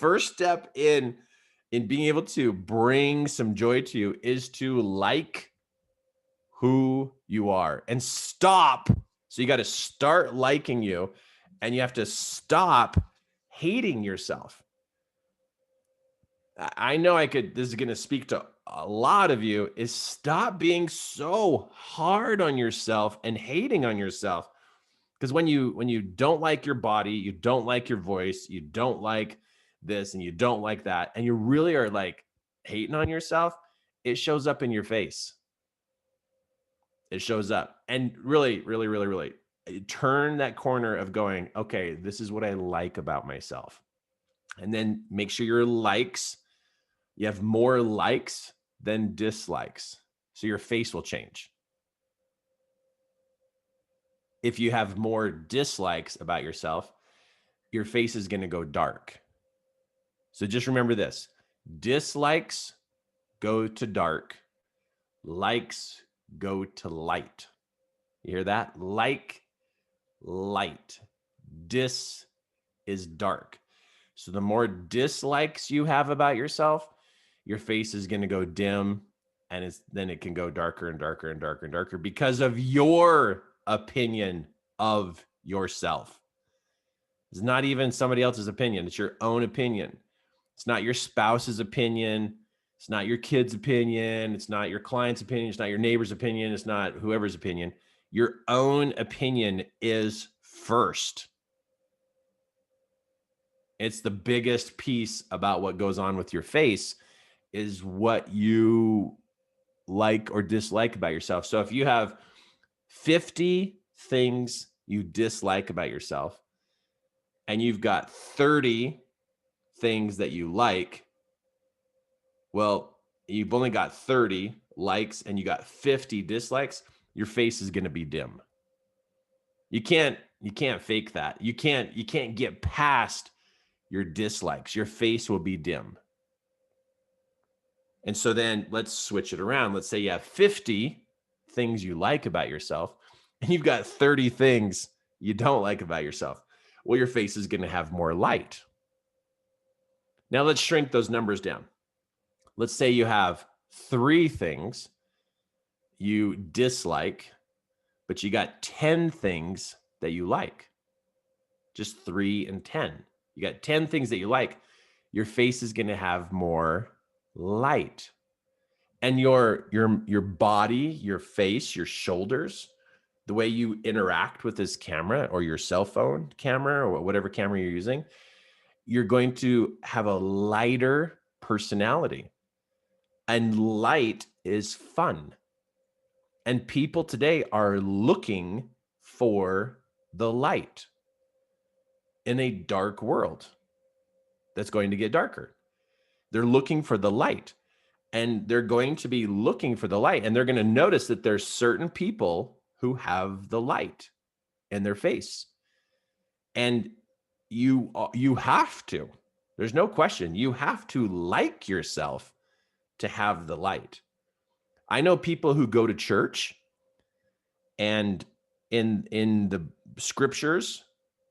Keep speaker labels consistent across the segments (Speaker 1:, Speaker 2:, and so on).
Speaker 1: first step in being able to bring some joy to you is to like who you are and stop. So you got to start liking you, and you have to stop hating yourself. I know this is going to speak to a lot of you, is stop being so hard on yourself and hating on yourself. Because when you don't like your body, you don't like your voice, you don't like this and you don't like that, and you really are like hating on yourself, it shows up in your face. It shows up. And really, really, really, really turn that corner of going, okay, this is what I like about myself. And then make sure your likes, you have more likes than dislikes. So your face will change. If you have more dislikes about yourself, your face is going to go dark. So just remember this: dislikes go to dark, likes go to light. You hear that? Like, light. Dis is dark. So the more dislikes you have about yourself, your face is going to go dim, and then it can go darker and darker and darker and darker because of your opinion of yourself. It's not even somebody else's opinion. It's your own opinion. It's not your spouse's opinion. It's not your kid's opinion. It's not your client's opinion. It's not your neighbor's opinion. It's not whoever's opinion. Your own opinion is first. It's the biggest piece about what goes on with your face, is what you like or dislike about yourself. So if you have 50 things you dislike about yourself, and you've got 30 things that you like, well, you've only got 30 likes and you got 50 dislikes, your face is going to be dim. You can't fake that. You can't get past your dislikes. Your face will be dim. And so then let's switch it around. Let's say you have 50 things you like about yourself, and you've got 30 things you don't like about yourself. Well, your face is going to have more light. Now let's shrink those numbers down. Let's say you have 3 things you dislike, but you got 10 things that you like. Just 3 and 10. You got 10 things that you like. Your face is going to have more light. And your body, your face, your shoulders, the way you interact with this camera or your cell phone camera or whatever camera you're using, you're going to have a lighter personality. And light is fun. And people today are looking for the light in a dark world that's going to get darker. They're looking for the light, and they're going to be looking for the light, and they're going to notice that there's certain people who have the light in their face. And you have to, there's no question, you have to like yourself to have the light. I know people who go to church, and in the scriptures,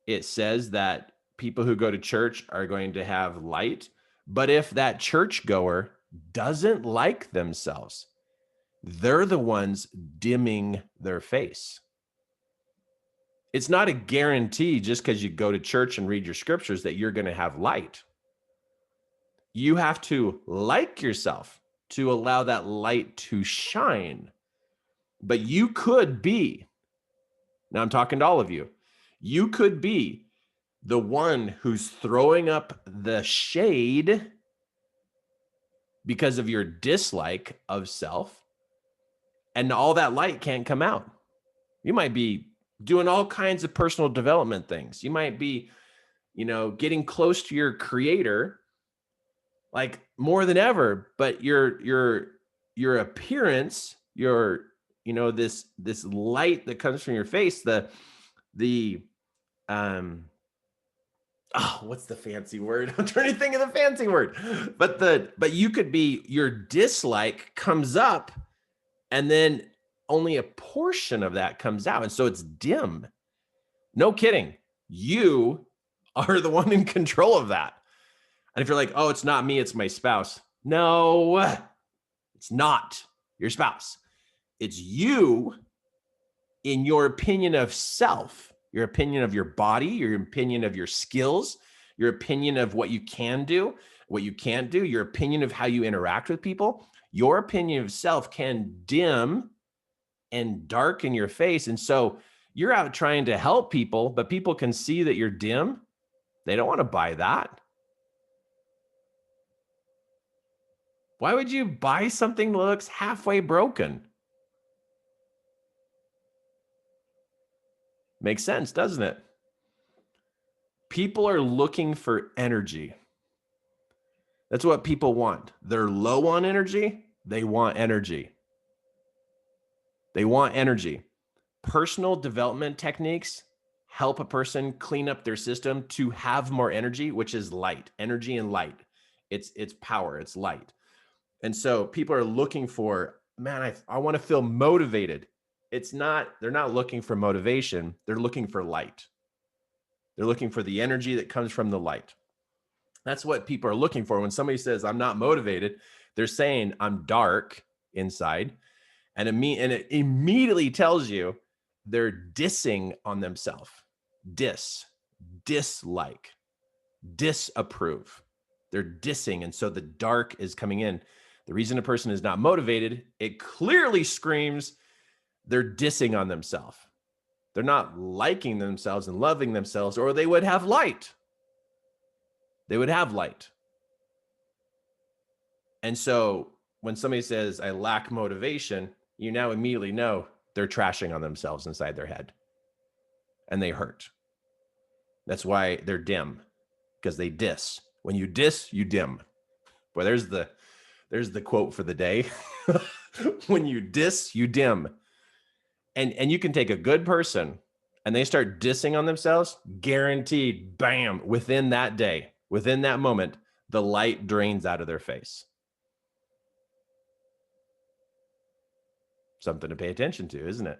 Speaker 1: it says that people who go to church are going to have light. But if that churchgoer doesn't like themselves, they're the ones dimming their face. It's not a guarantee just because you go to church and read your scriptures that you're going to have light. You have to like yourself to allow that light to shine. But you could be, now I'm talking to all of you, you could be the one who's throwing up the shade because of your dislike of self, and all that light can't come out. You might be doing all kinds of personal development things. You might be, getting close to your creator, like more than ever, but your appearance, this light that comes from your face, what's the fancy word? I'm trying to think of the fancy word. But you could be, your dislike comes up, and then only a portion of that comes out. And so it's dim. No kidding. You are the one in control of that. And if you're like, oh, it's not me, it's my spouse. No, it's not your spouse. It's you in your opinion of self, your opinion of your body, your opinion of your skills, your opinion of what you can do, what you can't do, your opinion of how you interact with people. Your opinion of self can dim and darken your face. And so you're out trying to help people, but people can see that you're dim. They don't want to buy that. Why would you buy something that looks halfway broken? Makes sense, doesn't it? People are looking for energy. That's what people want. They're low on energy. They want energy. They want energy. Personal development techniques help a person clean up their system to have more energy, which is light, energy and light. It's power, it's light. And so people are looking for, man, I want to feel motivated. They're not looking for motivation. They're looking for light. They're looking for the energy that comes from the light. That's what people are looking for. When somebody says, I'm not motivated, they're saying I'm dark inside. And it immediately tells you they're dissing on themselves. Dislike, disapprove. They're dissing. And so the dark is coming in. The reason a person is not motivated, it clearly screams they're dissing on themselves. They're not liking themselves and loving themselves, or they would have light. They would have light. And so when somebody says, I lack motivation, you now immediately know they're trashing on themselves inside their head. And they hurt. That's why they're dim, because they diss. When you diss, you dim. Boy, there's the quote for the day. When you diss, you dim. And you can take a good person and they start dissing on themselves, guaranteed, bam, within that day, within that moment, the light drains out of their face. Something to pay attention to, isn't it?